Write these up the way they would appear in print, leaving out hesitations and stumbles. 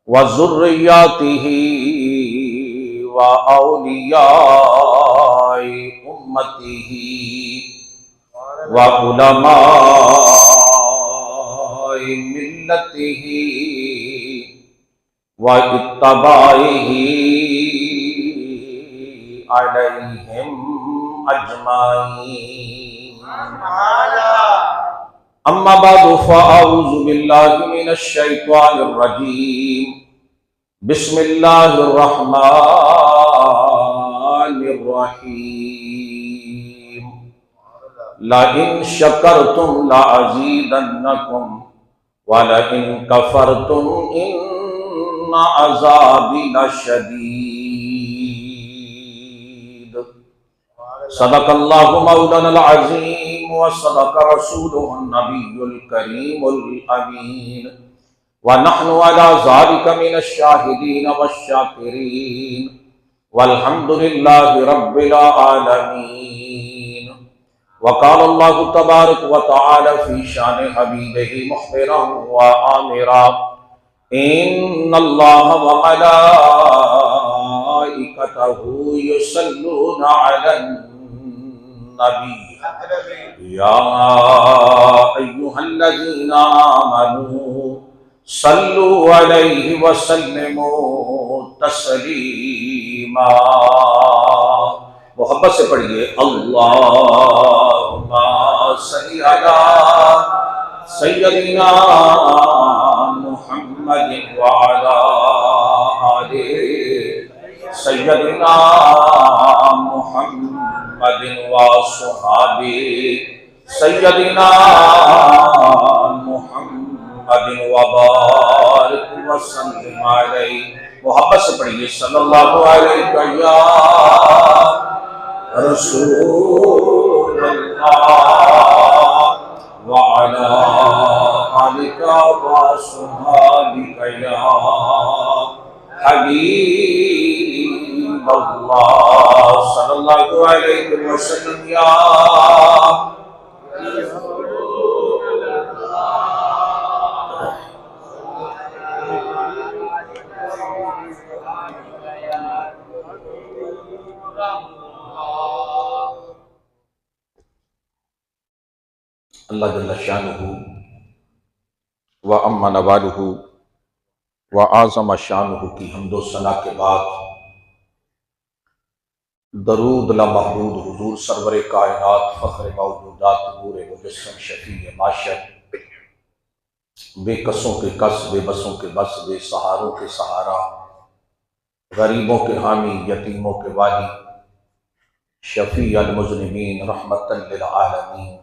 व ज़ुर्रिय्यतिही व औलियाए उम्मतिही व उलमाए मिल्लतिही व इत्तबाइही अलैहिम अजमाईन। अम्मा बादु फ़अऊज़ु बिल्लाहि मिनश शैतानिर रजीम। बिस्मिल्लाहिर रहमानिर रहीम। लइन शकरतुम लअज़ीदन्नकुम व लइन कफरतुम इन्न अज़ाबी लशदीद। सदक़ल्लाहु मौलानल अज़ीम व सदक़ रसूलुहुन नबियुल करीमुल अमीन व नहनु अला ज़ालिका मिनश शाहिदीन वश्शाकिरीन वल्हम्दुलिल्लाहि रब्बिल आलमीन। वक़ाल अल्लाहु तबारक व तआला फ़ी शान हबीबिही मुख़बिरन व आमिरा इन्नल्लाह व मलाइकतहु युसल्लूना अलन नबी या अय्युहल्लज़ीना आमनू सल्लु अलैहि व सल्लिमू तस्लीमा। मोहब्बत से पढ़िए अल्लाहुम्मा सल्लि अला सय्यदिना मुहम्मदिन व अला आलि सय्यदिना मुहम्मदिन व अस्हाबी सय्यदिना मुहम्मदिन व बारिक व सल्लिम अलैहि। मोहब्बत से पढ़िए सल्लल्लाहु अलैहि रसूलुल्लाह व अला आलिका व अस्हाबिका या हबीबल्लाह सल्लल्लाहु अलैहि वसल्लम या अल्लाह जल्ल शानुहु व अम्मा नवालुहु व आज़म शानुहु की हम्दो सना के बाद दरूद लमहमूद हुजूर सरवर कायनात फ़ख्र मौजूदात नूर मुजस्सम शफ़ी माशर बेकसों के कस बेबसों के बस बेसहारों के सहारा गरीबों के हामी यतीमों के वाली शफ़ी अल मुज़निमीन रहमतन लिल आलमीन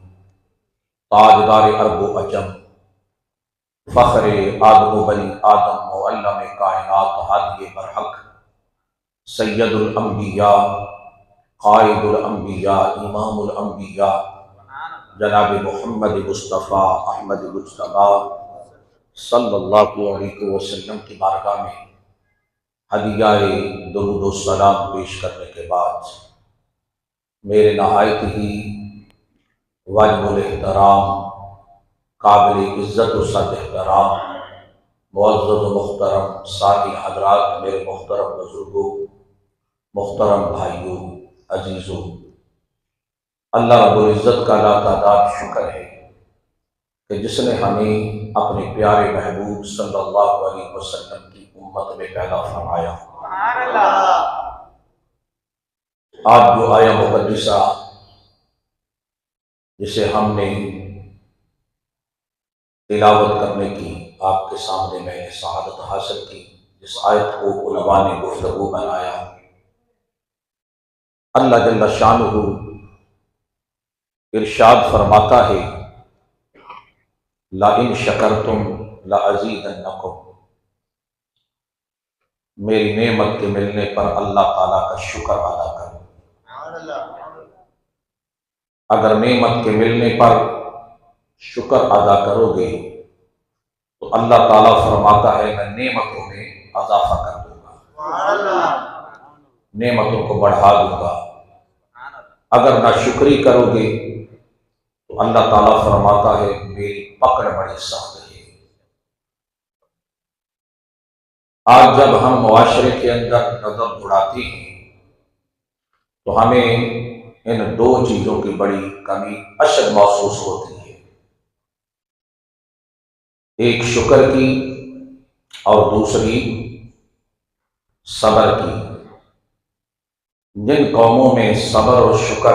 ताजदार अरब व अजम फ़ख्र आदम बनी आदम मुअल्लम कायनात हादी बरहक सय्यदुल अंबिया क़ाइदुल अंबिया इमामुल अंबिया जनाब मुहम्मद मुस्तफ़ा अहमद मुज्तबा सल्लल्लाहु अलैहि वसल्लम की बारगाह में हदियाए दुरूद व सलाम पेश करने के बाद मेरे नहायत ही वाजिबुल एहतराम काबिल इज़्ज़त व सद एहतराम मुअज़्ज़ज़ व मुहतरम साथी हज़रात, मेरे मुहतरम बुज़ुर्गों, मुहतरम भाइयों, अजीज़ों, अल्लाह रब्बुल इज़्ज़त का लातादाद शुक्र है कि जिसने हमें अपने प्यारे महबूब सल्लल्लाहु अलैहि वसल्लम की उम्मत में पैदा फरमाया। आज जो आया मुक़द्दिसा जिसे हमने तिलावत करने की आपके सामने मैंने शहादत हासिल की, जिस आयत को उलमा ने गुफ्तगू बनाया, अल्लाह जल्ल शानुहु इरशाद फरमाता है ला इन शकरतुम ला अज़ीदन्नकुम। मेरी नेमत के मिलने पर अल्लाह ताला का शुक्र अदा करो। अगर नेमत के मिलने पर शुक्र अदा करोगे तो अल्लाह ताला फरमाता है मैं नेमतों में अज़ाफ़ा कर दूंगा, नेमतों को बढ़ा दूंगा। अगर नाशुक्री करोगे तो अल्लाह ताला फरमाता है मेरी पकड़ बड़ी सख्त है। आज जब हम मुआशरे के अंदर नजर दौड़ाते हैं तो हमें इन दो चीजों की बड़ी कमी अशद महसूस होती है, एक शुक्र की और दूसरी सब्र की। जिन कौमों में सब्र और शुक्र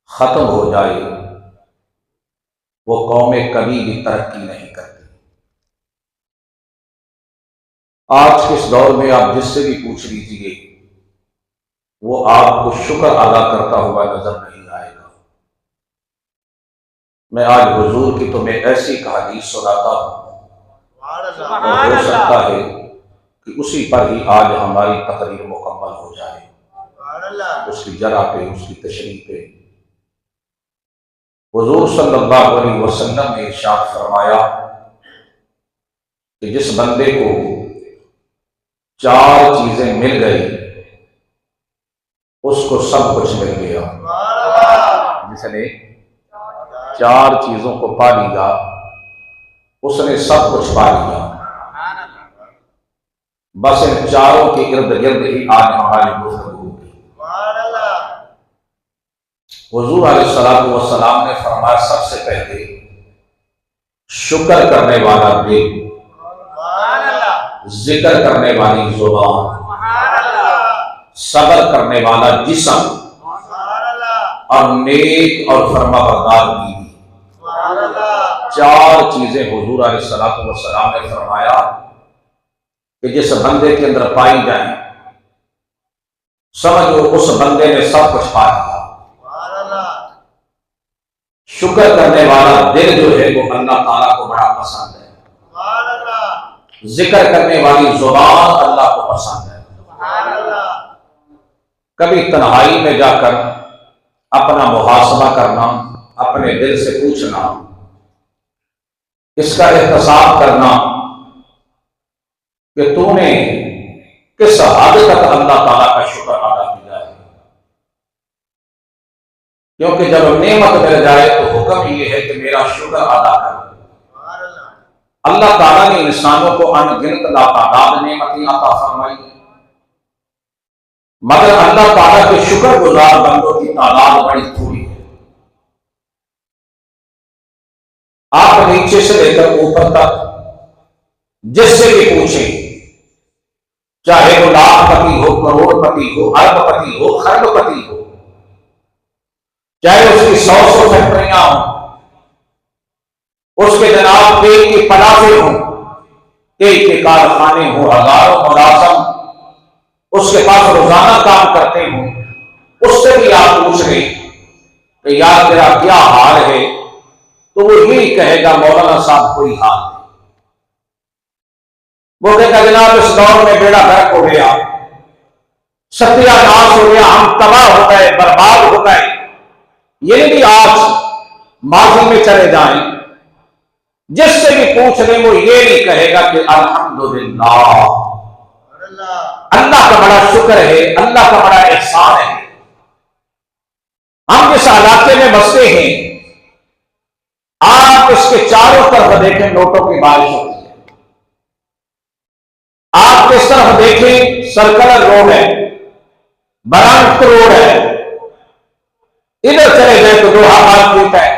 खत्म हो जाए वो कौमें कभी भी तरक्की नहीं करती। आज के इस दौर में आप जिससे भी पूछ लीजिए वो आपको शुक्र अदा करता हुआ नजर नहीं आएगा। मैं आज हुजूर की तुम्हें ऐसी हदीस सुनाता हूं और हो सकता है कि उसी पर ही आज हमारी तकरीर मुकम्मल हो जाए, उसकी जरा पे, उसकी तशरीह पे। हुजूर सल्लल्लाहु अलैहि वसल्लम ने इरशाद फरमाया कि जिस बंदे को चार चीजें मिल गई उसको सब कुछ मिल गया। जिसने चार चीजों को पा लिया उसने सब कुछ पा लिया। बस इन चारों के इर्द गिर्द ही आज हमारी गुफ्तगू होगी। हुजूर अलैहिस्सलातु वस्सलाम ने फरमाया सबसे पहले शुक्र करने वाला दिल, जिक्र करने वाली जुबान, सब्र करने वाला जिस्म और नेक और फरमाबरदार बीवी। चार चीजें हुजूर अलैहिस्सलातु वस्सलाम ने फरमाया कि जिस बंदे के अंदर पाई जाए समझो उस बंदे ने सब कुछ पा लिया। शुक्र करने वाला दिल जो है वो अल्लाह ताला को बड़ा पसंद है। जिक्र करने वाली जुबान अल्लाह को पसंद है। कभी तन्हाई में जाकर अपना मुहासबा करना, अपने दिल से पूछना, इसका एहतसाब करना कि तूने किस हद तक अल्लाह ताला का शुक्र अदा किया है। क्योंकि जब नेमत मिल जाए तो हुक्म ये है कि मेरा शुक्र अदा करो। अल्लाह ताला ने इंसानों को अनगिनत लातादाद नेमतें अता फरमाई, मगर अल्लाह ताला के शुक्रगुजार बंदों की तादाद बड़ी थोड़ी है। आप नीचे से लेकर ऊपर तक जिससे भी पूछें, चाहे वो लाखपति हो, करोड़पति हो, अरबपति हो, खरबपति हो, चाहे उसकी 100 फैक्ट्रियां हो, उसके जनाब तेल के पलाजे हो, तेल के कारखाने हो, हजारों मुलाजिम उसके पास रोजाना काम करते हो, उससे भी आप पूछ रहे कि यार तेरा क्या हाल है, तो वो यही कहेगा मौलाना साहब कोई हाल नहीं। वो कहेगा जनाब इस दौर में बेड़ा गर्क हो गया, सत्यानाश हो गया, हम तबाह हो गए, बर्बाद हो गए। ये भी आज माजी में चले जाएं, जिससे भी पूछ ले वो ये नहीं कहेगा कि अल्हम्दुलिल्लाह, अल्लाह का बड़ा शुक्र है, अल्लाह का बड़ा एहसान है। हम जिस इलाके में बसते हैं आप इसके चारों तरफ देखें नोटों की बारिश होती है। आप किस तरफ देखें सर्कुलर रोड है, बरामद रोड है, इधर चले गए तो दोहा मार्केट है,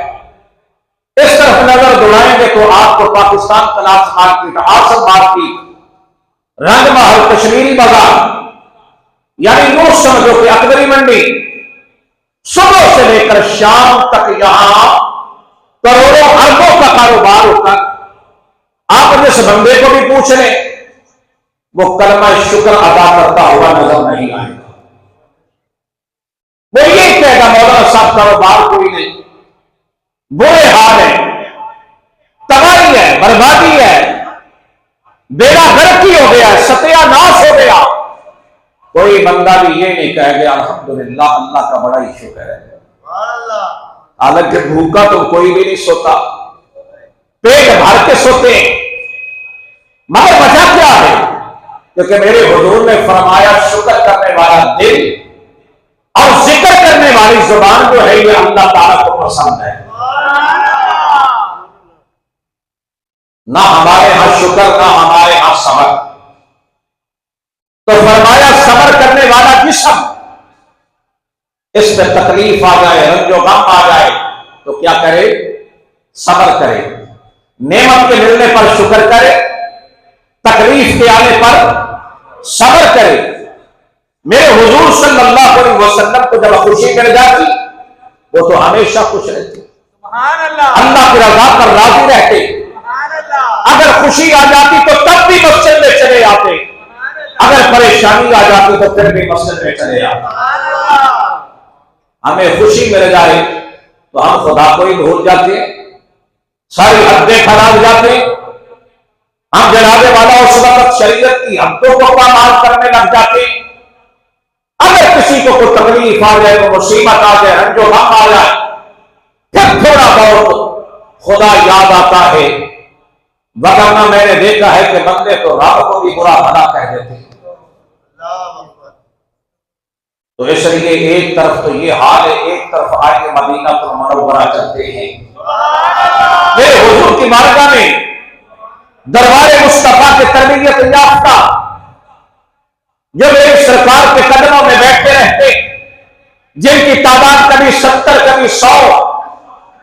इस तरफ नजर दौड़ाएंगे तो आपको पाकिस्तान कलास मार्केट, आसम मार्केट, रंग महल, कश्मीरी बाजार, यानी यूं समझो कि अकबरी मंडी सुबह से लेकर शाम तक यहां करोड़ों अरबों का कारोबार होता। आप जिस बंदे को भी पूछ लें वो कलमा शुक्र अदा करता हुआ नजर नहीं आएगा। वो ये कहेगा मौलाना साहब कारोबार कोई नहीं, बुरे हाल है, तबाही है, बर्बादी है, बेड़ा गर्क ही हो गया, सत्यानाश हो गया। कोई बंदा भी ये नहीं कहेगा अल्हम्दुलिल्लाह, अल्लाह का बड़ा ही शुक्र है। हालांकि भूखा तो कोई भी नहीं सोता, पेट भर के सोते हैं, मगर वजह क्या है? क्योंकि मेरे हुजूर ने फरमाया शुक्र करने वाला दिल और जिक्र करने वाली जुबान जो है ये अल्लाह ताला को पसंद है। ना हमारे यहां शुक्र, ना हमारे यहां सब्र। तो फरमाया सब्र करने वाला जिस्म, इस पे तकलीफ आ जाए, रंजो गम आ जाए तो क्या करे? सब्र करे। नेमत के मिलने पर शुक्र करे, तकलीफ के आने पर सब्र करे। मेरे हुजूर सल्लल्लाहु अलैहि वसल्लम को जब खुशी मिल जाती वो तो हमेशा खुश रहते, अल्लाह की रजा पर राजी रहते। अगर खुशी आ जाती तो तब भी मस्जिद में चले आते, अगर परेशानी आ जाती तो फिर भी मस्जिद में चले आते। हमें खुशी मिल जाए तो हम खुदा को ही भूल जाते, सारी हदें खराब जाते, हम जनाबे वाला उस वक्त शरीयत की हदों को पामाल करने लग जाते। अगर किसी को कोई तकलीफ आ जाए, तो मुसीबत आ जाए, रंजो गम आ जाए, फिर थोड़ा बहुत खुदा याद आता है। वरना मैंने देखा है कि बंदे तो रब को भी बुरा भला कह देते हैं। तो इसलिए एक तरफ तो ये हाल है, एक तरफ आगे मदीना तो मुनव्वरा चलते हैं। मेरे हुजूर की बारगाह में दरबार मुस्तफा के तरबियत याफ्ता जो मेरी सरकार के कदमों में बैठे रहते, जिनकी तादाद कभी 70, कभी 100,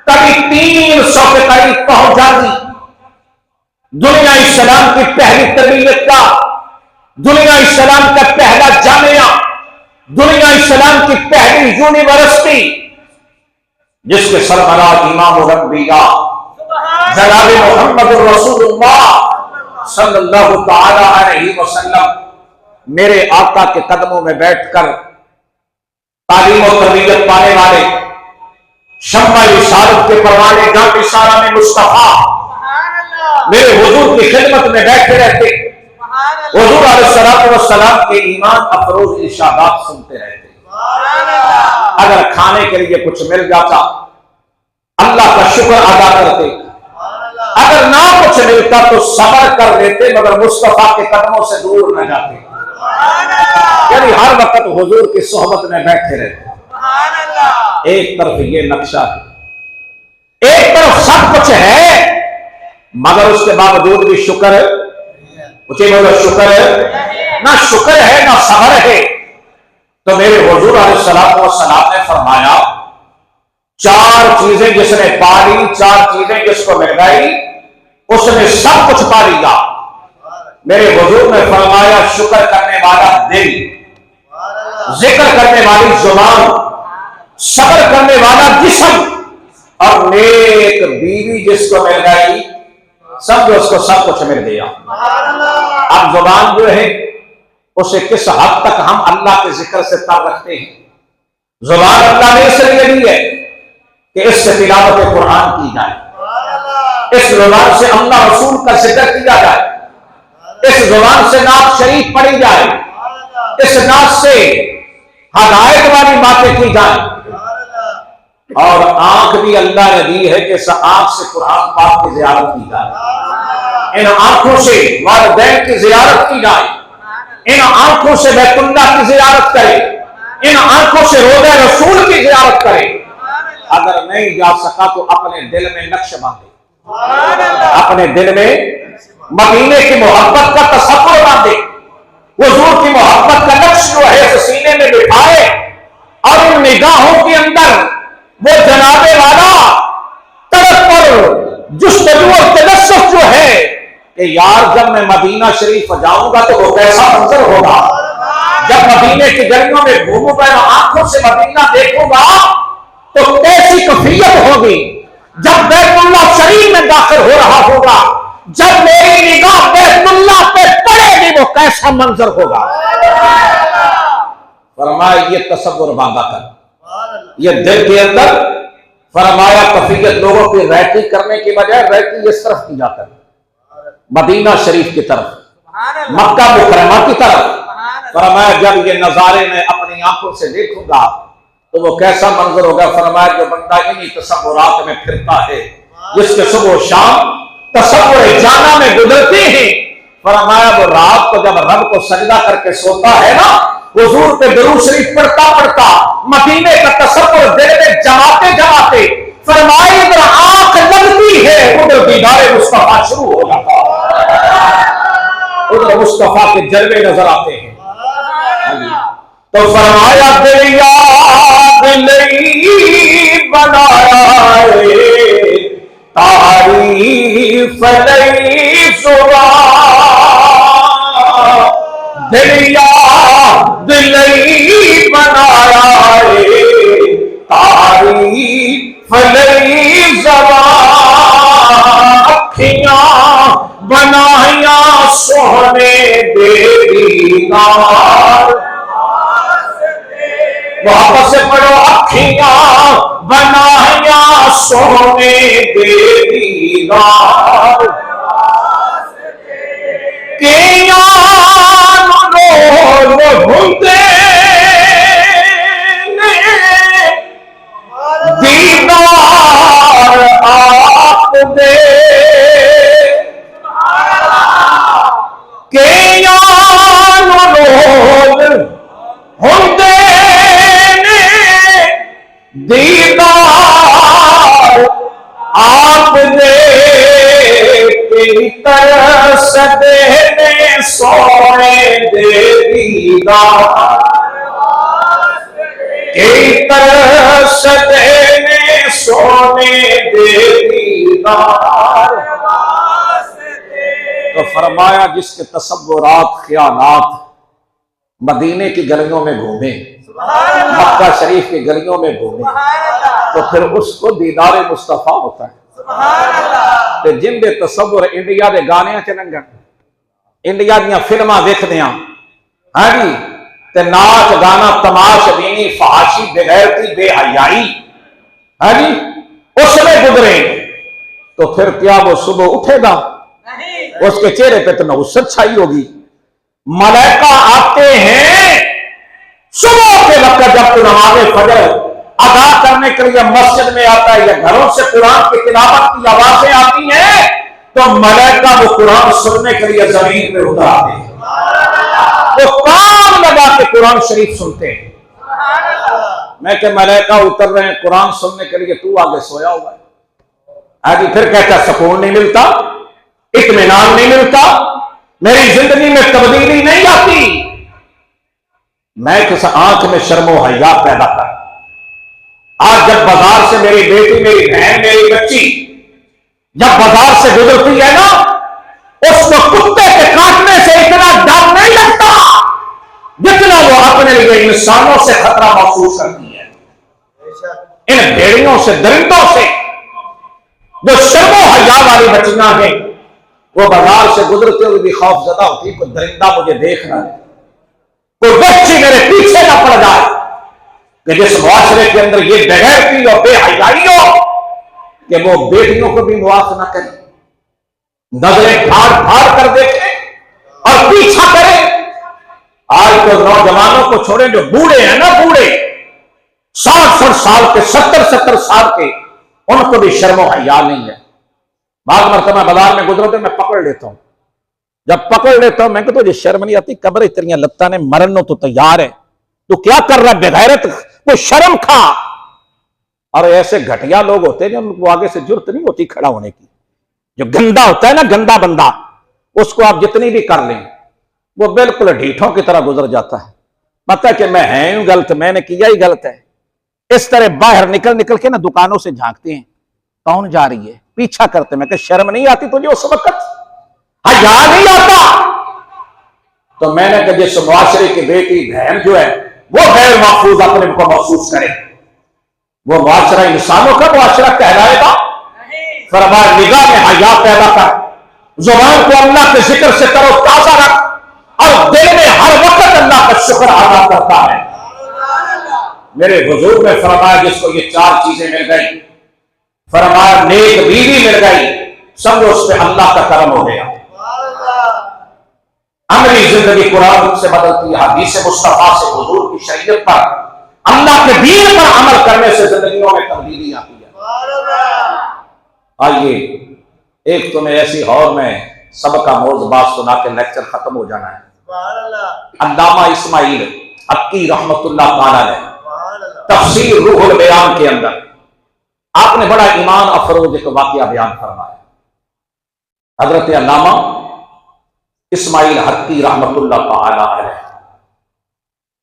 कभी 300 के करीब पहुंच जाती, दुनिया इस्लाम की पहली तरबियत का, दुनिया इस्लाम का पहला जामिया, दुनिया इस्लाम की पहली यूनिवर्सिटी, जिसके सरबराह इमाम रब्बिया जनाब मोहम्मद रसूलुल्लाह सल्लल्लाहु तआला अलैहि वसल्लम मेरे आका के कदमों में बैठकर तालीम और तरबियत पाने वाले, शम्मा रिसालत के परवाने जान इशारा में मुस्तफा मेरे हुजूर की खिदमत में बैठे रहते, हुजूर अलैहिस्सलातु वस्सलाम के ईमान अफरोज इरशादात सुनते रहते। अगर खाने के लिए कुछ मिल जाता अल्लाह का शुक्र अदा करते, अगर ना कुछ मिलता तो सब्र कर लेते, मगर मुस्तफा के कदमों से दूर न जाते। यानी हर वक्त हुजूर की सोहबत में बैठे रहते। एक तरफ ये नक्शा है, एक तरफ सब कुछ है, मगर उसके बावजूद भी शुक्र है, मुझे बोलो शुक्र है, ना शुक्र है ना सब्र है। तो मेरे हुजूर अलैहिस्सलातु वस्सलाम ने फरमाया, 4 चीजें जिसने पा ली, 4 चीजें जिसको मिल गई, उसने सब कुछ पा लिया। मेरे हुजूर ने फरमाया, शुक्र करने वाला दिल, जिक्र करने वाली जुबान, सब्र करने वाला जिस्म और नेक बीवी जिसको मिल गई, समझो उसको सब कुछ मिल गया। अब जुबान जो है उसे किस हद तक हम अल्लाह के जिक्र से ताल्लुक रखते हैं। जुबान अल्लाह ने इसलिए दी है कि इससे तिलावत कुरान की जाए, इस जुबान से अल्लाह रसूल का जिक्र किया जाए, इस जुबान से नात शरीफ पढ़ी जाए, इस नात से हदायत वाली बातें की जाए। और आंख भी अल्लाह ने दी है कि इस आंख से कुरान पाक की जियारत की जाए, इन आंखों से वालिदैन की जियारत की जाए, इन आंखों से बैतुल्लाह की जियारत करे, इन आंखों से रोज़ा रसूल की जियारत करे। अगर नहीं जा सका तो अपने दिल में नक्श बांधे, अपने दिल में मदीने की मोहब्बत का तसव्वुर बांधे, हुजूर की मोहब्बत का नक्श जो है सीने में बिठाए और इन निगाहों के अंदर वो जनाबे वाला तड़प पर जुस्तजू और तजस्सुस जो है कि यार जब मैं मदीना शरीफ जाऊंगा तो वो कैसा मंजर होगा, जब मदीने की गलियों में घूमूंगा, आंखों से मदीना देखूंगा तो कैसी कैफियत होगी, जब बैतुल्लाह शरीफ में दाखिल हो रहा होगा, जब मेरी निगाह बैतुल्लाह पे पड़ेगी वो कैसा मंजर होगा। फरमाया ये तसव्वुर बांधा कर, ये दिल के अंदर फरमाया कैफियत लोगों की रहती करने की बजाय रहती इस तरफ की जाकर मदीना शरीफ की तरफ, मक्का मुकर्रमा की तरफ। फरमाया जब ये नजारे में अपनी आंखों से देखूंगा तो वो कैसा मंजर होगा। फरमाया जो बंदा इन्हीं तसव्वुरात में फिरता है, जिसके सुबह शाम तसव्वुर जाना में गुजरते हैं, फरमाया वो रात को जब रब को सजदा करके सोता है ना, हुजूर पे दुरूद शरीफ पढ़ता पढ़ता मदीने का तसव्वुर दिल में जमाते जमाते फरमाया इधर आंख लगती है उधर दीदारे मुस्तफा शुरू हो जाता, उधर मुस्तफा के जलवे नजर आते हैं। तो फरमाया दिल याद नहीं बनाया है, तारीफ नहीं जुबान, दिल याद नहीं बनाया है, तारीफ नहीं जुबान, अखियां बनाया सोहने दीदार, वापस से पढ़ो, अखियां बनाया सोने दीदार, के यार रोज भूलते दीदार आप दे, के यार रोज भूलते दीदार आप दे, तेरी तरस देने सोने दे दीदार, तेरी तरस देने सोने दे दीदार। तो फरमाया जिसके तसव्वुरात ख्यालात मदीने की गलियों में घूमे, मक्का शरीफ की गलियों में घूमे, तो फिर उसको दीदार मुस्तफा होता है। ते जिंदे तसव्वुर इंडिया के गाने च लंघन, इंडिया दी फिल्मां देखदे हां, हां जी, ते नाच गाना तमाशबीनी फहाशी बेगैरती बेहयाई, हां जी, उसमें गुजरे, तो फिर क्या वो सुबह उठेगा? उसके चेहरे पे तो नौसत छाई होगी। मलाइका आते हैं सुबह के वक्त, जब तू नमाज़े फजर अदा करने के लिए मस्जिद में आता है या घरों से कुरान की तिलावत की आवाजें आती हैं, तो मलाइका वो कुरान सुनने के लिए जमीन पे उतर आते हैं, वो कान लगा के कुरान शरीफ सुनते हैं। मैं क्या मलाइका उतर रहे हैं कुरान सुनने के लिए, तू आगे सोया हुआ है। आगे फिर कहता सुकून नहीं मिलता, इत्मीनान नहीं मिलता, मेरी जिंदगी में तब्दीली नहीं आती। मैं किस आंख में शर्मो हया पैदा कर। आज जब बाजार से मेरी बेटी, मेरी बहन, मेरी बच्ची जब बाजार से गुजरती है ना, उसको कुत्ते के काटने से इतना डर नहीं लगता जितना वो अपने लिए इंसानों से खतरा महसूस करती है। इन भेड़ियों से, दरिंदों से जो शर्मो हया वाली बच्चियां हैं, वो बाजार से गुजरते हुए भी खौफजदा होती, कोई दरिंदा मुझे देख रहा है, कोई बच्ची मेरे पीछे ना पड़ जाए, कि जिस मुआशरे के अंदर ये बेगैरती और बेहयाई हो कि वो बेटियों को भी मुआफ ना करे, नजरें फाड़ फाड़ कर देखे और पीछा करे। आज तो नौजवानों को छोड़े, जो बूढ़े हैं ना, बूढ़े 60-60 साल के, 70-70 साल के, उनको भी शर्मो हया नहीं है। बाद मरतबा बाजार में गुजरो तो मैं पकड़ लेता हूं, जब पकड़ लेता हूं मैं कहता तुझे शर्म नहीं आती? कब्र तेरिया लत्ता ने मरनो तो तैयार है, तू क्या कर रहा है बेगैरत, वो शर्म खा। और ऐसे घटिया लोग होते हैं जो उनको आगे से जुर्त नहीं होती खड़ा होने की। जो गंदा होता है ना, गंदा बंदा, उसको आप जितनी भी कर लें वो बिल्कुल ढीठों की तरह गुजर जाता है। पता है कि मैं है गलत, मैंने किया ही गलत है। इस तरह बाहर निकल निकल के ना दुकानों से झांकते हैं, कौन जा रही है, पीछा करते। मैं शर्म नहीं आती तुझे उस वक्त, हया नहीं आता? तो मैंने कहा जिस मुआशरे की बेटी बहन जो है वो गैर महफूज अपने को महसूस करे, वो मुआशरा इंसानों का मुआशरा कहलाएगा? फरमाया निगाह में हया पैदा कर, जुबान को अल्लाह के जिक्र से करो ताजा रख, और दिल में हर वक्त अल्लाह का शुक्र अदा करता है। मेरे हुजूर ने फरमाया जिसको ये 4 चीजें मिल गई, फरमाया नेक बीवी मिल गई, समझो उस पर अल्लाह का करम हो गया। हमारी जिंदगी कुरान से बदलती है, हदीस मुस्तफा से, हुजूर की शरीयत पर, अल्लाह के दीन पर अमल करने से जिंदगियों में तब्दीली आती है। आइए एक तुम्हें ऐसी और में सबका मौज बात सुना के लेक्चर खत्म हो जाना है। अल्लामा इस्माइल हक्की रहमतुल्लाह ताला ने तफसीर रूहुल बयान के अंदर आपने बड़ा ईमान अफरोज एक वाकया बयान फरमाया। हजरत अल्लामा इस्माइल हक्की रहमतुल्लाह ताला अलैह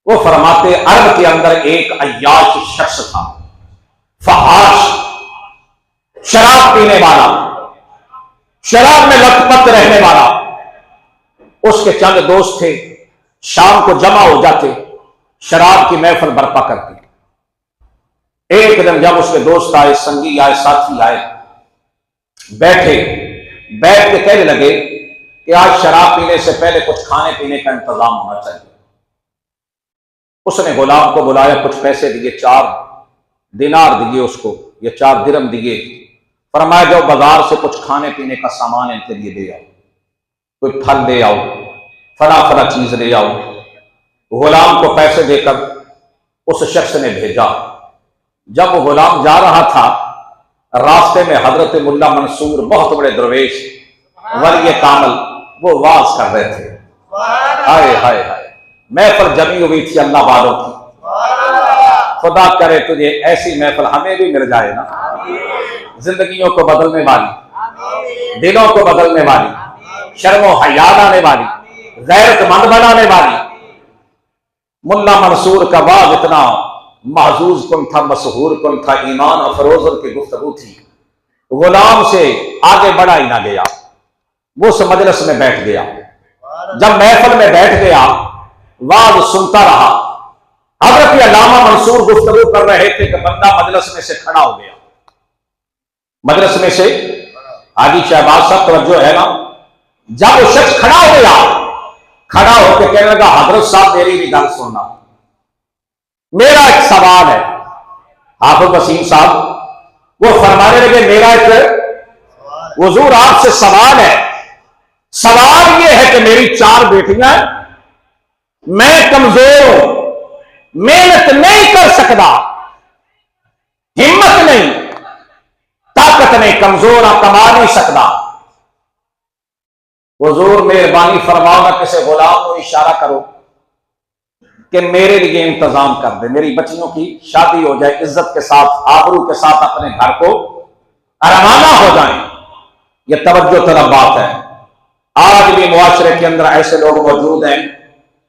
वो फरमाते अरब के अंदर एक अय्याश शख्स था, फहाश, शराब पीने वाला, शराब में लथपथ रहने वाला। उसके चंद दोस्त थे, शाम को जमा हो जाते, शराब की महफिल बर्पा करते। एक दिन जब उसके दोस्त आए, संगी आए, साथी आए, बैठे, बैठ के कहने लगे कि आज शराब पीने से पहले कुछ खाने पीने का इंतजाम होना चाहिए। उसने गुलाम को बुलाया, कुछ पैसे दिए, 4 दिनार दिए उसको, ये 4 दिरहम दिए। फरमाया जाओ बाजार से कुछ खाने पीने का सामान इनके लिए ले आओ, कोई फल ले आओ, फला फला चीज ले आओ। गुलाम को पैसे देकर उस शख्स ने भेजा। जब वो गुलाम जा रहा था, रास्ते में हजरत मुल्ला मंसूर, बहुत बड़े दरवेश, वली कामल, वो वाज कर रहे थे। हाय हाय हाय, महफिल जमी हुई थी अल्लाह वालों की। खुदा करे तुझे ऐसी महफिल हमें भी मिल जाए ना, जिंदगियों को बदलने वाली, दिलों को बदलने वाली, शर्मो हया लाने वाली, गैरतमंद बनाने वाली। मुल्ला मंसूर का वाज इतना महजूज कुन था, मशहूर कुन था, ईमान अफरोज की गुफ्तगू थी। गुलाम से आगे बढ़ा ही ना गया, वो उस मजलिस में बैठ गया। जब महफिल में बैठ गया, वाज सुनता रहा। हजरत अल्लामा मंसूर गुफ्तगू कर रहे थे कि बंदा मजलिस में से खड़ा हो गया। मजलिस में से आदि शहबाज साहब तवज्जो है ना, जब वो शख्स खड़ा हो गया, खड़ा होकर कहने लगा हजरत साहब मेरी भी गल सुनना, मेरा एक सवाल है। हाफिज वसीम साहब वो फरमाने लगे मेरा एक हुजूर आपसे सवाल है। सवाल यह है कि मेरी 4 बेटियां, मैं कमजोर हूं, मेहनत नहीं कर सकता, हिम्मत नहीं, ताकत नहीं, कमजोर आ, कमा नहीं सकता। हुजूर मेहरबानी फरमाओ ना, किसी गुलाम को इशारा करो कि मेरे लिए इंतजाम कर दे, मेरी बच्चियों की शादी हो जाए, इज्जत के साथ, आबरू के साथ अपने घर को रवाना हो जाए। यह तवज्जो तलब बात है। आज भी मुआशरे के अंदर ऐसे लोग मौजूद हैं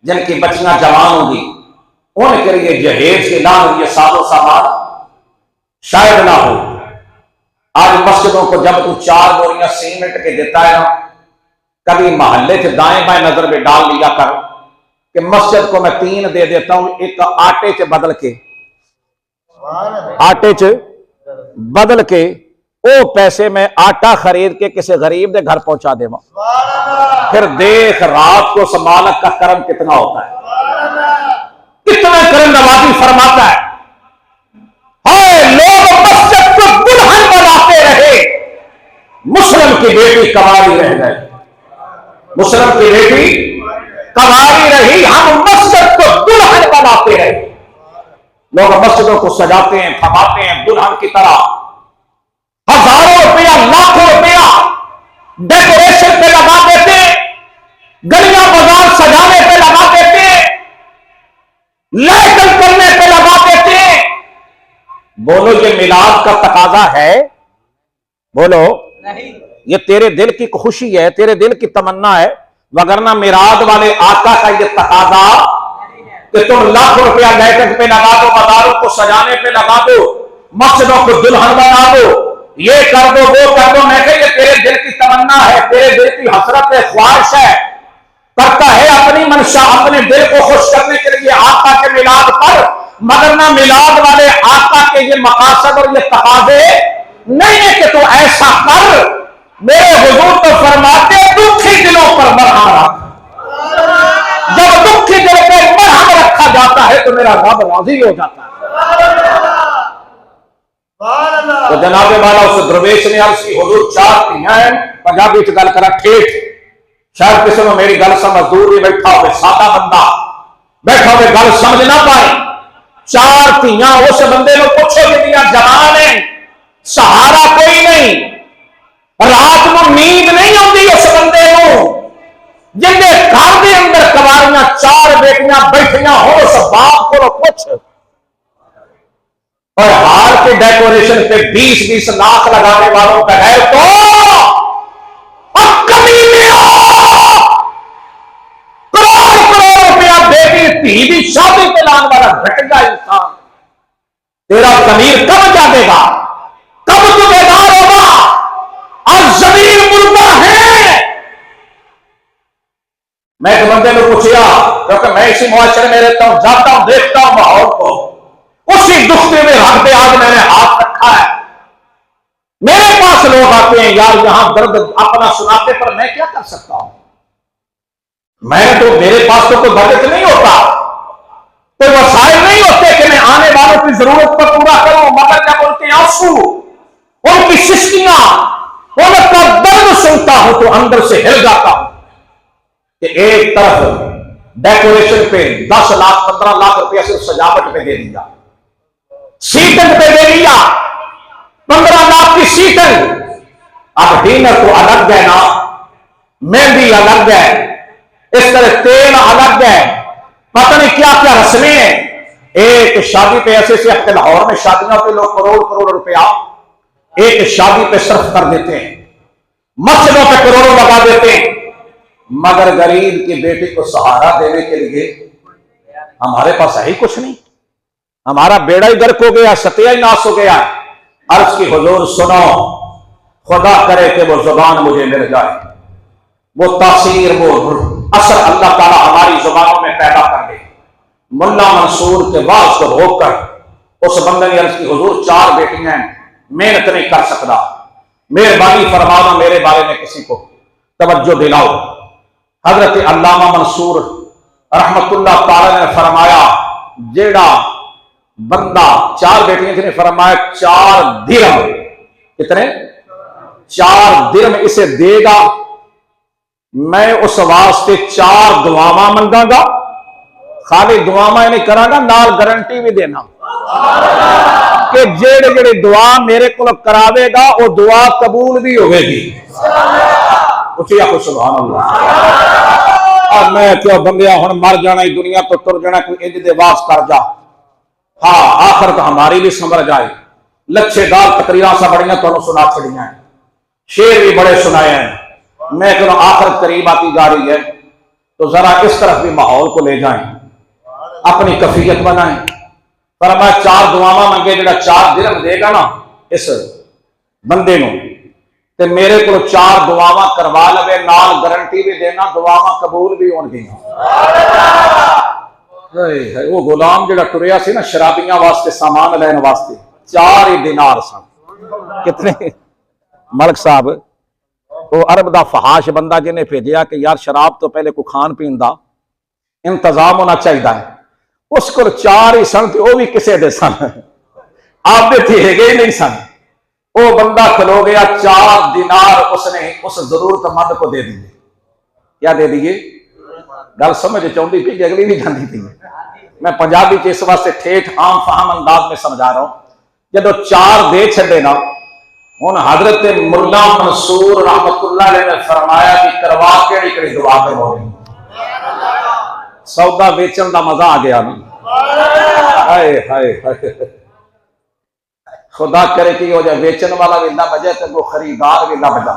जिनकी बच्चियां जवान होंगी, उनके लिए जहेज के लान, ये साजो सामान शायद ना हो। आज मस्जिदों को जब तू 4 बोरियां सीमेंट के देता है ना, कभी मोहल्ले से दाएं बाएं नजर में डाल लिया कर कि मस्जिद को मैं 3 दे देता हूं, एक आटे च बदल के, आटे च बदल के वो पैसे में आटा खरीद के किसी गरीब के घर पहुंचा देवा। फिर देख रात को उस मालिक का करम कितना होता है, कितना करम नवाजी फरमाता है। लोग मस्जिद को दुल्हन बनाते रहे, मुस्लिम की बेटी कवारी रह गए, मुस्लिम की बेटी कवारी रही, हम मस्जिद को दुल्हन बनाते रहे। लोग मस्जिदों को सजाते हैं, फमाते हैं दुल्हन की तरह, हजारों रुपया, लाखों रुपया डेकोरेशन पे लगा देते, गलियां बाजार सजाने पे लगा देते, लाइटिंग करने पे लगा देते। बोलो ये मिलाद का तकाजा है? बोलो नहीं, ये तेरे दिल की खुशी है, तेरे दिल की तमन्ना है, वगरना मिलाद वाले आका का ये तकाजा कि तुम लाखों रुपया लाइटिंग पे लगा दो, बाजारों को सजाने पे लगा दो, मस्जिदों को दुल्हन बना दो, ये कर दो, वो कर दो। मैं ये तेरे दिल की तमन्ना है, तेरे दिल की हसरत है, ख्वाहिश है, करता है अपनी मंशा, अपने दिल को खुश करने के लिए आका के मिलाद पर, मगर ना मिलाद वाले आका के ये मकासद और ये तकाजे नहीं है कि तू ऐसा कर। मेरे हुजूर तो फरमाते दुखी दिलों पर मरहम रख, जब दुखी दिल पर मरहम रखा जाता है तो मेरा रब राजी हो जाता है। तो जनाबे वाला उस दरवेश ने अर्ज की हुजूर 4 तियां हैं, पंजाबी च गल करा ठेठ, शायद किसी को मेरी गल समझ, दूर भी बैठा हो, सादा बंदा बैठा हो, गल समझ ना पाए। 4 तियां, उस बंदे को पूछो जिंदियां जवान है, सहारा कोई नहीं, रात को नींद नहीं आती उस बंदे को, जिंदे घर के अंदर कवारियां 4 बेटियां बैठियां हो, उस बाप को पूछ। और हार के डेकोरेशन पे 20-20 लाख लगाने वालों का है तो करोड़ रुपया बेटी धी की शादी भटका इंसान, तेरा जमीर कब जागेगा, कब तू बेदार होगा? आज जमीर मुर्दा है। मैं एक बंदे ने पूछा, क्योंकि मैं इसी मुआशरे में रहता हूं, जाता हूं, देखता हूं माहौल को, उसी दुखते में हक पे आज मैंने हाथ रखा है। मेरे पास लोग आते हैं, यार यहां दर्द अपना सुनाते, पर मैं क्या कर सकता हूं? मैं तो, मेरे पास तो कोई बजट नहीं होता, कोई वसाइल नहीं होते कि मैं आने वालों की जरूरत पर पूरा करूं, मगर जब उनके आंसू, उनकी शिश्कियां, उनका दर्द सुनता हूं तो अंदर से हिल जाता हूं कि एक तरफ डेकोरेशन पे 10 लाख 15 लाख रुपया सिर्फ सजावट पे दे दिया, सीटन पे दे दिया 15 लाख की सीटन। अब डिनर तो अलग है ना, मेहंदी अलग है, इस तरह तेल अलग है, पता नहीं क्या क्या रस्में हैं। एक शादी पे ऐसे से लाहौर में शादियों पे लोग करोड़ करोड़ रुपया एक शादी पे सर्फ कर देते हैं, मस्जिदों पे करोड़ों लगा देते हैं, मगर गरीब की बेटी को सहारा देने के लिए हमारे पास है ही कुछ नहीं। हमारा बेड़ा ही गर्क हो गया, सतिया ही नाश हो गया। अर्ज की हुजूर सुनो, खुदा करे कि वो जुबान मुझे मिल जाए, वो तासीर, वो असर अल्लाह ताला हमारी जुबानों में पैदा कर दे। मुल्ला मंसूर के वाज को रोककर उस बंदे ने अर्ज की, हुजूर 4 बेटियां हैं, मेहनत नहीं कर सकता, मेहरबानी फरमाना मेरे बारे में किसी को तवज्जो दिलाओ। हजरत अल्लामा मंसूर रहमतुल्लाह ताला ने फरमाया, जेड़ा बंदा 4 बेटियां थी, फरमाया 4 दिरहम, कितने? 4 दिरहम इसे देगा, मैं उस वास्ते 4 दुआवा मंगागा, खाली दुआवा नहीं करांगा, नाल गारंटी भी देना कि जेड़े जेड़े दुआ मेरे को करावेगा वो दुआ कबूल भी होगी। उठिया को सुभान अल्लाह। मैं क्यों बंदिया हुण मर जाना, दुनिया तो तुर जाना, कोई इंज दे वास कर जा। हाँ, आखिर तो हमारी भी समझ जाए। लच्छेदार तकरीरां सा बड़ियां तुहानू सुना छड़ियां हैं, शेर भी बड़े सुनाए हैं। मैं कहूँ आखिरत करीब आती जा रही है, तो जरा इस तरफ भी माहौल को ले जाएं, अपनी कफियत बनाएं। पर मैं 4 दुआवां मंगे, जो 4 दिरहम देगा ना इस बंदे नूं, ते मेरे को 4 दुआवां करवा लवे, नाल गारंटी भी देना दुआवां कबूल भी होणगियां। वो गुलाम जो टुरिया सी ना शराबियां वास्ते सामान लैन वास्ते, 4 ही दिनार सन। कितने? मलिक साहब वो अरब का फहाश बंदा जिन्हें भेजा कि यार शराब तो पहले को खान पीन का इंतजाम होना चाहिए है, उसको 4 ही सन, वो भी किसी दे सन, आप थे ही नहीं सन। वो बंदा खलो गया, 4 दिनार उसने उस जरूरतमंद को दे दिए। क्या दे दिए? गल समझ चाहती थी, अगली भी जाती थी। मैं पंजाबी च इस वास्ते ठेठ आम फाहम अंदाज में समझा रहा हूं। जब 4 दे छे ना, हुन हजरत मुल्ला मंसूर रहमतुल्लाह ने फरमाया कि करवा केड़ी केड़ी दुआ करवानी। सौदा बेचन का मजा आ गया ना। हाय हाय हाय, खुदा करे कि हो जाए बेचन वाला भी ना बजे तो वो खरीदार भी ना बजा।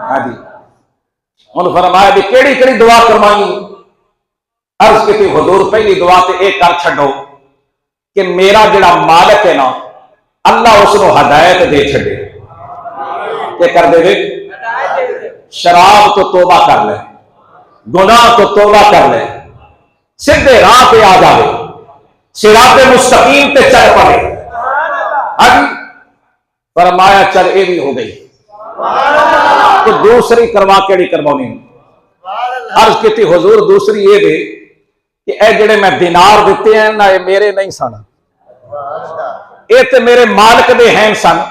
हाँ जी, उन्होंने फरमाया भी केड़ी केड़ी दुआ करवाई। अर्ज की हुजूर पहली दुआ तो एक कर छो कि मेरा जिहड़ा मालिक है ना, अल्लाह उसको हदायत दे छे। क्या कर दे? शराब तो तोबा कर ले, गुनाह तो तोबा कर ले, सीधे राह पे आ जाए, सिराते मुस्तकीम पे चल पड़े। अभी फरमाया चल ये भी हो गई, तो दूसरी करवा केड़ी करवानी? अर्ज की हुजूर दूसरी ये दे कि ए जेड़े मैं दिनार दिते हैं ना, ये मेरे नहीं सन, ये तो मेरे मालिक दे हैं सन।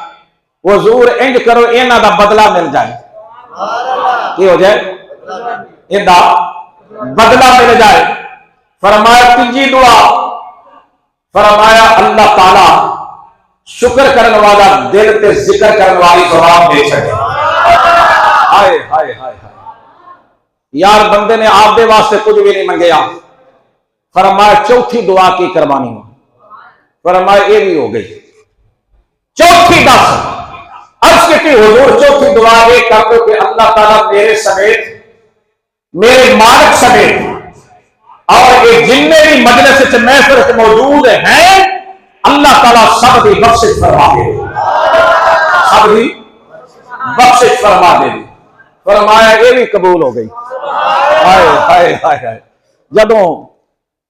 हुजूर इंज करो, इन्हां दा बदला मिल जाए। की हो जाए? इनका बदला मिल जाए। फरमाया तीजी दुआ, फरमाया अल्लाह ताला शुक्र करने वाला दिल ते जिक्र करने वाली जुबान दे छड़े। हाय हाय हाय, यार बंदे ने आप दे वास्ते कुछ भी नहीं मंगया। फरमाया चौथी दुआ की करवानी? फरमाया ये भी हो गई। चौथी 10। अर्ज की हुजूर चौथी दुआ ये कर दो कि अल्लाह ताला मेरे समेत, मेरे मालिक समेत और ये जिन्ने भी मजलिस महफिल मौजूद हैं अल्लाह ताला सब की बख्शिश फरमा दे, सब की बख्शिश फरमा दे। फरमाया ये भी कबूल हो गई। हाय हाय हाय हाय। जदों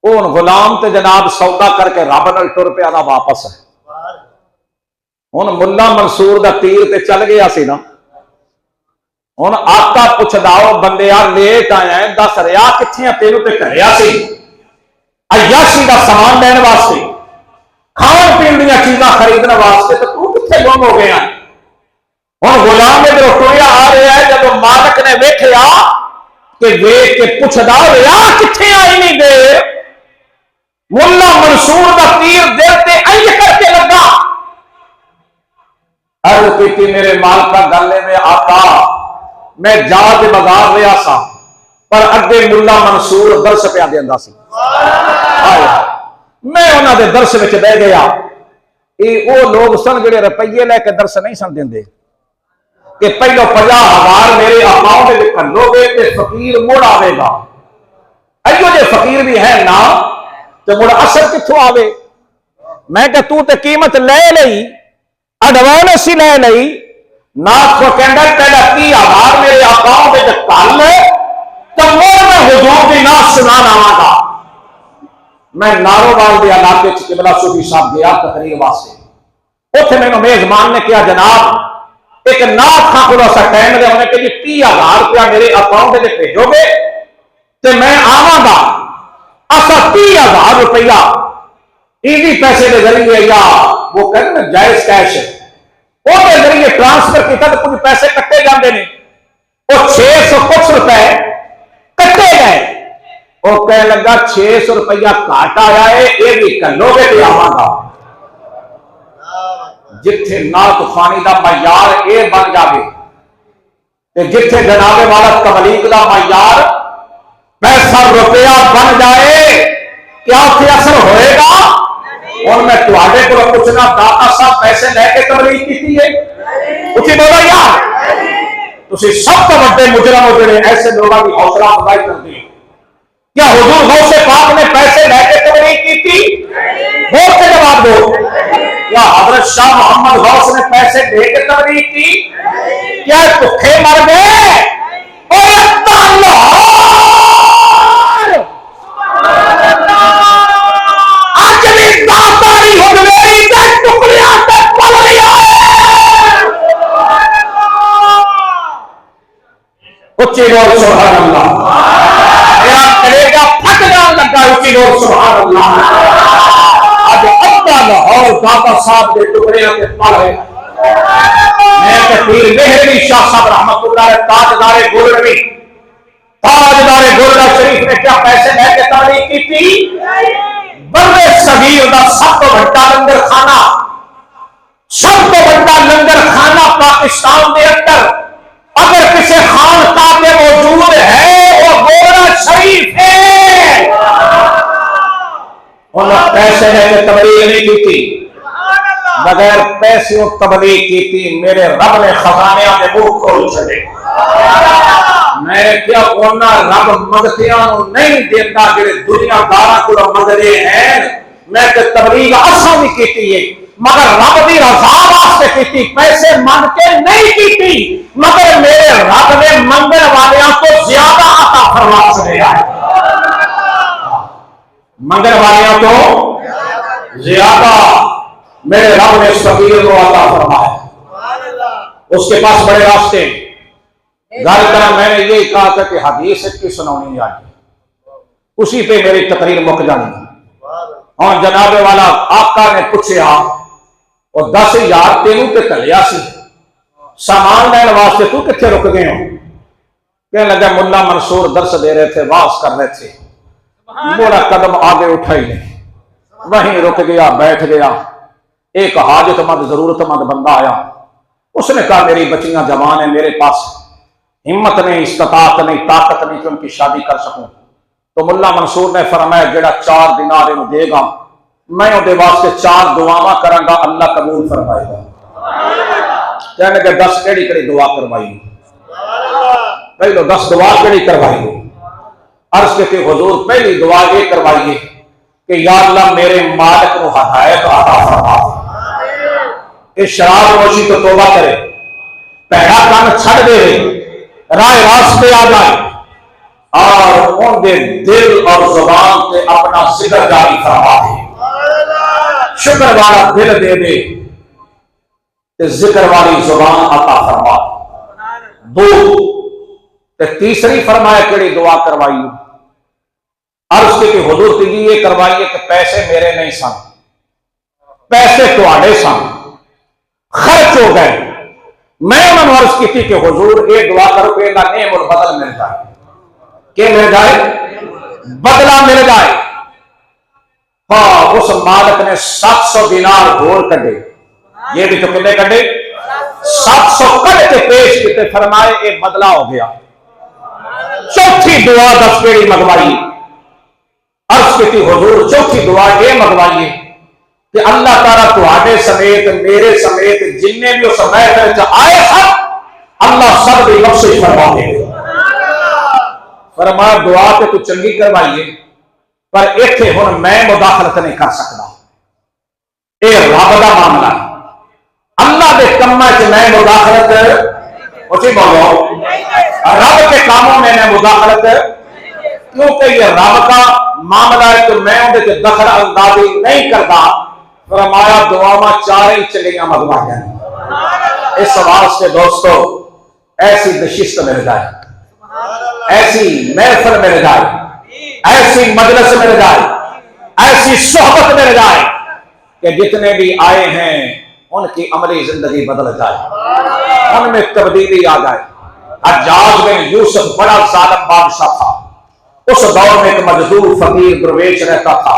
उन गुलाम ते जनाब सौदा करके रब नाल टुर पिया ना वापस है। हुण मुल्ला मंसूर दा तीर ते चल गया सी ना। हुण आका पुछदा ओ बंदिया लेट आया है, दस रिया कित्थे तेनू ते घलिया सी अय्याशी दा सामान लैण वास्ते, खाण पीण दी चीज़ां खरीदण वास्ते, तो तू कित्थे गुम हो गया? हुण गुलाम इधरों टुरिया आ रहा है। जब मालिक ने वेखिया कि वेख के पुछदा रिया कित्थे आई नहीं देर, मुल्ला मंसूर का तीर दिल ते इंज करके लगा। अर्ज की मेरे मालिक का गल में आका मैं जा के बाजार रहा सा, पर अगे मुल्ला मंसूर दर्श पिया देंदा सी। मैं उन्होंने दर्श में बह गया। ये वो लोग सन जो रुपये लैके दर्श नहीं सन देंगे कि पहलो 50,000 मेरे अकाउंट में घलोगे तो फकीर मुड़ आवेगा। अयो जो फकीर भी है ना तो मुड़ असर कितों आवे। मैं क्या तू तो कीमत ले ली, एडवांस ही ले ली ना, तो कहना पहला 30,000 मेरे अकाउंट में कल तो मुड़ मैं हुजूर की ना सुना आवागा। मैं नारोवाल के इलाके किबला सूफी साहब गया तकरीर वास्ते। उत्थे मैंने मेजमान ने कहा जनाब एक नाथ खां को टाइम लिया, उन्हें कही 30,000 रुपया मेरे अकाउंट में भेजोगे तो मैं आवागा। असा 30,000 रुपया ईजी पैसे के जरिए या वो कहते हैं जायज कैश वो जरिए ट्रांसफर किया तो कुछ पैसे कट्टे जाते हैं। वो 600 कुछ रुपए कट्टे गए। वो कह लगा 600 रुपया घाट आया है, ये भी कलोगे तो आवागा। जिथे नात खानी का मयार ये बन जाए, जिथे जनाबे वाला तबलीग का मयार पैसा रुपया बन जाए, क्या उसे असर होएगा? और मैं तुम्हारे को पूछना दाता साहब पैसे लेके तबलीग की है, उसी बोला यार तुम सब तो बड़े मुजरम हो जोड़े ऐसे लोगों की हौसला अफजाई करते हैं। क्या हुजूर गौसे पाक ने पैसे लेके तबलीग की थी? बोल के जवाब दो। क्या हजरत शाह मोहम्मद गौस ने पैसे दे के तबलीग की? क्या भुखे मर गए? आज भी दातारी हो गई टुकड़िया पल लिया। उच्ची बोल सुभान अल्लाह। मेरा कलेजा फट जाने लगा। उच्ची बोल सुभान अल्लाह। आज अब्दा लाहौर दाता साहब के टुकड़े के पल है। मैं कबीर मेहरी शाह साहब रहमतुल्लाह ताजदारे गोलवी ताजदारे गोलड़ा शरीफ ने क्या पैसे लेके तारीख की थी? बर्रे सगीर का सब तो बड़ा लंगर खाना, सब तो बड़ा लंगर खाना पाकिस्तान के अंदर अगर किसी खानका में मौजूद है वो गोलड़ा शरीफ है। उन्होंने पैसे लेके तबलीग नहीं की थी, बगैर पैसों तबलीग की थी। मेरे रब ने खजाने में मुंह खोल छड़े। मैं क्या बोलना रब मंगतियां नहीं देता जो दुनियादारा को मंगते हैं। मैं तो तबलीग असा भी की है मगर रब की रजा वास्ते की, पैसे मांग के नहीं की, मगर मेरे रब ने मंगल वाले को ज्यादा अता फरमा छड़िया है। मंगल वाले को ज्यादा मेरे रब ने फकीर को अता फरमाया। उसके पास बड़े रास्ते गल करा। मैंने ये कहा था कि हदीस की सुनानी आज, उसी पे मेरी तकरीर मुक जानी। और जनाबे वाला आका ने पूछा और 10,000 तेनू ते कलिया सी सामान लैन वास्ते, तू कितने रुक गए हो? कहने लगा मुल्ला मंसूर दर्श दे रहे थे, वास कर रहे थे, मेरा कदम आगे उठा ही नहीं, वहीं रुक गया, बैठ गया। एक हाजतमंद जरूरतमंद बंदा आया, उसने कहा मेरी बच्चियां जवान है, मेरे पास हिम्मत नहीं, इस्तात नहीं, ताकत नहीं कि उनकी शादी कर सकूं। तो मुल्ला मंसूर ने फरमाया जेड़ा 4 दिनार इन्हें देगा मैं उहदे वास्ते 4 दुआवां करांगा, अल्लाह कबूल फरमाएगा। कहने के 10 केड़ी केड़ी दुआ करवाई? पहलो 10 दुआ केड़ी करवाई? अर्ज के हुजूर पहली दुआ ये करवाइए कि या अल्लाह मेरे मालिक को हदायत अता फरमा, इस शराब नोशी तो तौबा करे, पैड़ा कन छड़ दे, राह रास्ते आ जाए और उनके दिल और जुबान से अपना जिक्र जारी फरमा दे, शुक्र वाला दिल दे दे, जिक्र वाली जुबान अता फरमा दो। तीसरी फरमाया केड़ी दुआ करवाई, अर्ज के हुजूर तीजी ये करवाइए कि पैसे मेरे नहीं सन, पैसे तुहाडे सन, खर्च हो गए। मैं उन्होंने अर्ज की थी कि हुजूर ये दुआ करो कि इनका नेम बदल मिल जाए, कि मिल जाए, बदला मिल जाए। हाँ, उस मालिक ने 700 दिनार होर कटे, ये भी तो कितने कटे, 700 कट के पेश किए, फरमाए ये बदला हो गया। चौथी दुआ दस केड़ी मंगवाई, अर्ज की हुजूर चौथी दुआ ये मंगवाइए कि अल्लाह ताला तुहाडे समेत मेरे समेत जिन्ने भी उस महफिल च आए सब अल्लाह सब दी बख्शिश फरमा दे। फरमाया दुआ तो तू चंगी करवाइए, पर इत्थे हुण मैं मुदाखलत नहीं कर सकता, ये रब दा मामला है, अल्लाह के कम्मां च मैं मुदाखलत, उसी बोलो, रब के कामों में मैं मुदाखलत, क्योंकि ये रब का मामला है तो मैं उनके दखल अंदाजी नहीं करता। फरमाया दुआवां 4 ही चलियां मंगवाइया, इस वास्ते दोस्तों ऐसी नशिस्त मिल जाए, ऐसी महफिल मिल जाए, ऐसी मजलिस मिल जाए, ऐसी सोहबत मिल जाए कि जितने भी आए हैं उनकी अमली जिंदगी बदल जाए, उनमें तब्दीली आ जाए। हज्जाज बिन यूसुफ बड़ा जालिम बादशाह था, उस दौर में एक मजदूर फकीर दरवेश रहता था।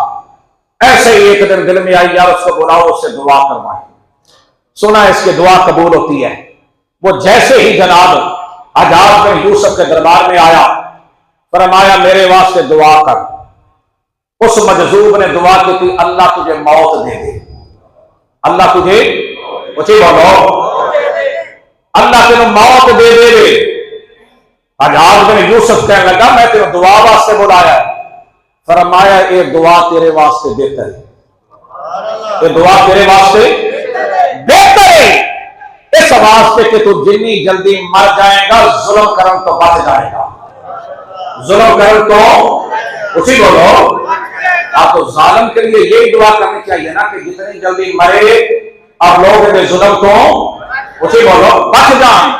ऐसे ही एक दिन दिल में आई यार उसको बुलाओ, उससे दुआ करवाए। सुना इसकी दुआ कबूल होती है। वो जैसे ही जनाब हज्जाज बिन यूसुफ के दरबार में आया, फरमाया मेरे वास्ते दुआ कर। उस मजदूर ने दुआ की थी, अल्लाह तुझे मौत दे दे, अल्लाह तुझे, उसे बोलो, अल्लाह तेन मौत दे दे। हज्जाज बिन यूसुफ कहने लगा मैं तेरे दुआ वास्ते बुलाया, फरमाया ये दुआ तेरे वास्ते बेहतर है, ये दुआ तेरे वास्ते बेहतर है, इस वास्ते कि तू जितनी जल्दी मर जाएगा जुल्म करन तो बच जाएगा, जुल्म करन तो, उसी बोलो, आपको जालिम के लिए यही दुआ करनी चाहिए ना कि जितनी जल्दी मरे और लोग जुल्म तो, उसी बोलो, बच जाए।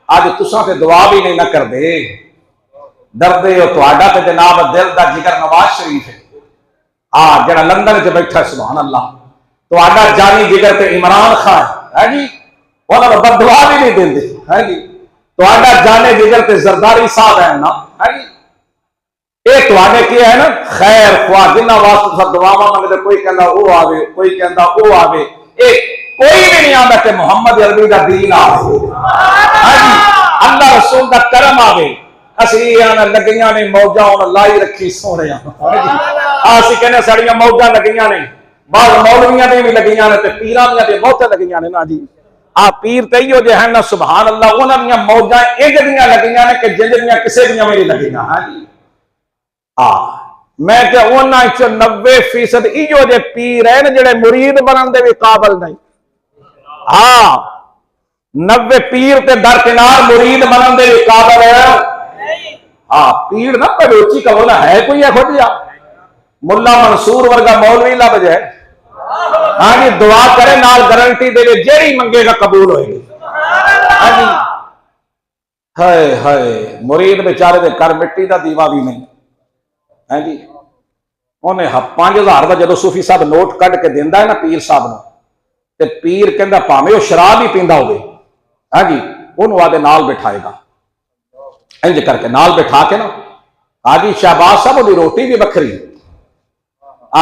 आज तुसा ते दुआ भी नहीं ना कर दे, डरदे हो तुहाडा ते जनाब दिल दा जिगर नवाज शरीफ है, हाँ जरा लंदन च बैठा, सुभान अल्लाह, तुहाडा जानी जिगर ते इमरान खान है जी, उन्होंने बददुआ भी नहीं देंदे है जी, तुहाडा जाने जिगर ते जरदारी साहब है ना, है जी, ये तुहाडे क्या है ना खैर ख्वाह जिन्हां वास्ते तुसां दुआवां मंगदे, कोई कहंदा वो आवे, कोई कहंदा वो आवे, कोई भी नहीं आता कि मुहम्मद अरबी का दीन आवे, अल्लाह रसूल का करम आवे। असी लगियां ने मौजा उन्हें लाई रखी सोने, असं कहने साड़िया मौजा लगियां ने, बाद मौलवियां भी लगियां ने, पीरां दी बहुते लगियां ने ना जी। आ पीर तो इो जे है ना, सुभान अल्लाह, उन्होंने मौजा इंज दियां लगियां ने कि जिंज दियां किसी दियां मेरी लगियां। हाँ जी, मैं क्या उन्हां च 90% इो जे पीर है जिहड़े मुरीद बनन दे भी काबिल नहीं। हाँ 90 पीर ते दरकिनार मुरीद बनन दे भी काबिल है। हाँ पीर ना पड़ोची कहो ना है कोई है खुद जा मुल्ला मंसूर वर्गा मौलवी लब जाए। हाँ जी दुआ करे नाल गारंटी दे जेड़ी मंगेगा कबूल होएगी। हाँ जी हाय हाय मुरीद बेचारे दे कर मिट्टी का दीवा भी नहीं है जी। उन्हें 5000 का जो सूफी साहब नोट कट के देंदा है ना पीर साहब ने, ते पीर कहंदा भावें वो शराब ही पींदा होवे, हाँ जी उन्होंने आदे नाल बिठाएगा इंज करके नाल बिठा के ना। हाँ जी शहबाज साहब की रोटी भी वखरी,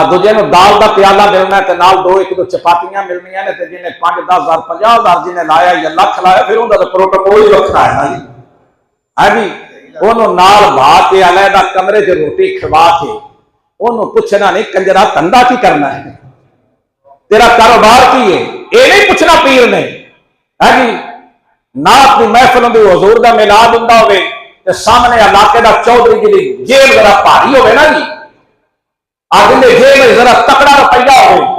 दूजे दाल का प्याला मिलना है, नाल 2-1-2 चपातियां मिलनियां ने, जिन्हें 5-10,000 50,000 जिन्हें लाया या लख लाया फिर उनका तो प्रोटोकॉल ही रखना है ना जी। हाँ जी उन्होंने नाल भा के अलहदा कमरे च रोटी खवा के उन्होंने पूछना नहीं कंजरा धंधा की करना है, तेरा कारोबार की है, ये नहीं पूछना पीर ने। हाँ जी ना अपनी महफिलों की हजूर का मिलाद हुंदा होवे ते सामने इलाके का चौधरी जी जेब जरा भारी होवे ना जी, आगे जेब जरा तकड़ा रुपया हो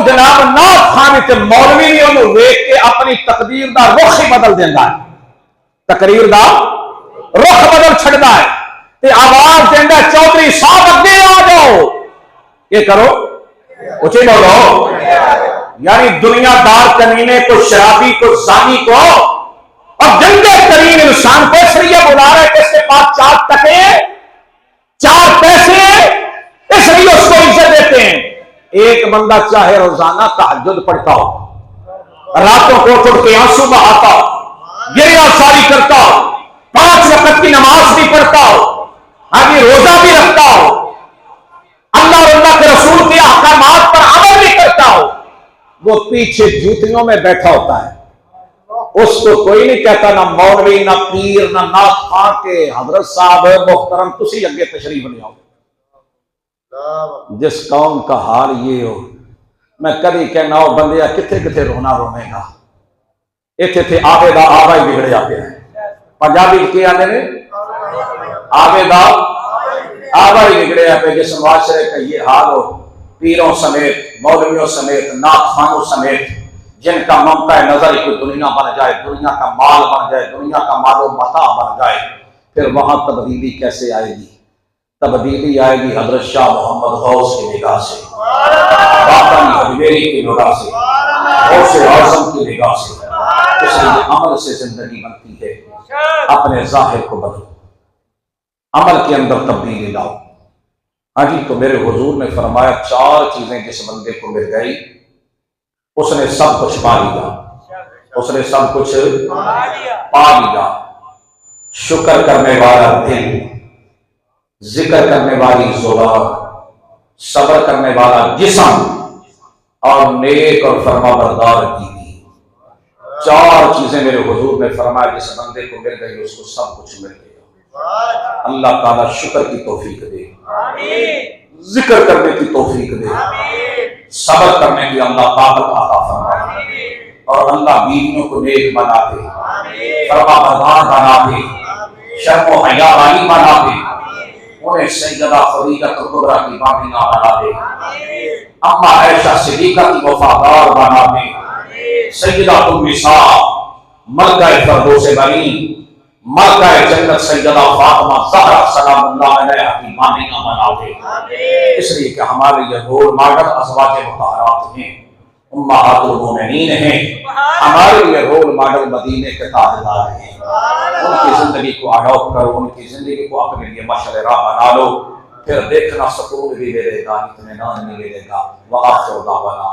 जनाब ना खाने ते मौलवी भी उन्होंने वेख के अपनी तकदीर का रुख ही बदल देता है, तकरीर का रुख बदल छड़ता है ते आवाज देता चौधरी साहब अगे आ जाओ, ये करो उचे बोलो। यानी दुनियादार कमीने को, शराबी को, जानी को और गंदे तरीन इंसान को इसलिए बुला रहे कि इसके पास 4 टके 4 पैसे, इसलिए उसको इज्जत देते हैं। एक बंदा चाहे रोजाना तहज्जुद पढ़ता हो, रातों को उठ के आंसू बहाता हो, गिरिया सारी करता हो, 5 वक्त की नमाज भी पढ़ता हो, आगे रोजा भी रखता हो, अल्लाह और अल्लाह के रसूल के अहकामात पर अमल भी करता हो, वो पीछे जूतियों में बैठा होता है। उसको कोई नहीं कहता, ना मौलवी, ना पीर, ना नाथ खां के हजरत साहब मोहतरम तुसी अगे तशरीफ ले आओ। जिस कौम का हाल ये हो, मैं कभी कहना हो बंदे किथे किथे रोना रोवेगा, इथे थे आवे दा आवा ही बिगड़िया पिया है। पंजाबी के आते ने आवे दा आवा ही बिगड़िया पे। जिस मुआशरे का ये हाल हो, पीरों समेत, मौलवियों समेत, नाथ खानों समेत, जिनका ममता नजर कोई दुनिया बन जाए, दुनिया का माल बन जाए, दुनिया का मालो मता बन जाए, फिर वहां तब्दीली कैसे आएगी? तब्दीली आएगी हजरत शाह मोहम्मद गौस की निगाह से, बाकानी हजवेरी की निगाह से, गौस आज़म की निगाह से। इसलिए अमल से जिंदगी बनती है। अपने जाहिर को बदलो, अमल के अंदर तब्दीली लाओ। हाँ जी, तो मेरे हुजूर ने फरमाया 4 चीजें जिस बंदे को मिल गई उसने सब कुछ पा लिया, उसने सब कुछ पा लिया। शुक्र करने वाला दिल, जिक्र करने वाली जुबान, सब्र करने वाला जिस्म और नेक और फरमाबरदार बीवी। 4 चीजें मेरे हुजूर ने फरमाया जिस बंदे को मिल गई उसको सब कुछ मिल गया। अल्लाह ताला शुक्र की तौफीक दे, जिक्र करने की तौफीक दे, सब्र करने की अल्लाह ताकत अता फरमाए, और अल्लाह बीवियों को नेक बना दे, फरमाबरदार बना दे, शर्म व हया वाली बना दे, उन्हें सैयदा खदीजा कुबरा की बाबिना बना दे, अम्मा आयशा सिद्दीका की वफादार बना दे, सैयदा निसा मलका फरदौस बनी, मलका जन्नत सैयदा फातिमा ज़हरा सलामुल्लाह अलैहा की बाबिना बना दे। इसलिए कि हमारे ये रोल मॉडल अज़वाज मुतहहरात हैं, उम्महातुल मोमिनीन हैं, हमारे लिए रोल मॉडल मदीने के ताजदार हैं। उनकी जिंदगी को अडॉप्ट करो, उनकी जिंदगी को अपने लिए मशअल राह बना लो, फिर देखना सुकून भी मिलेगा, इत्मीनान भी मिलेगा। व आखिर दावाना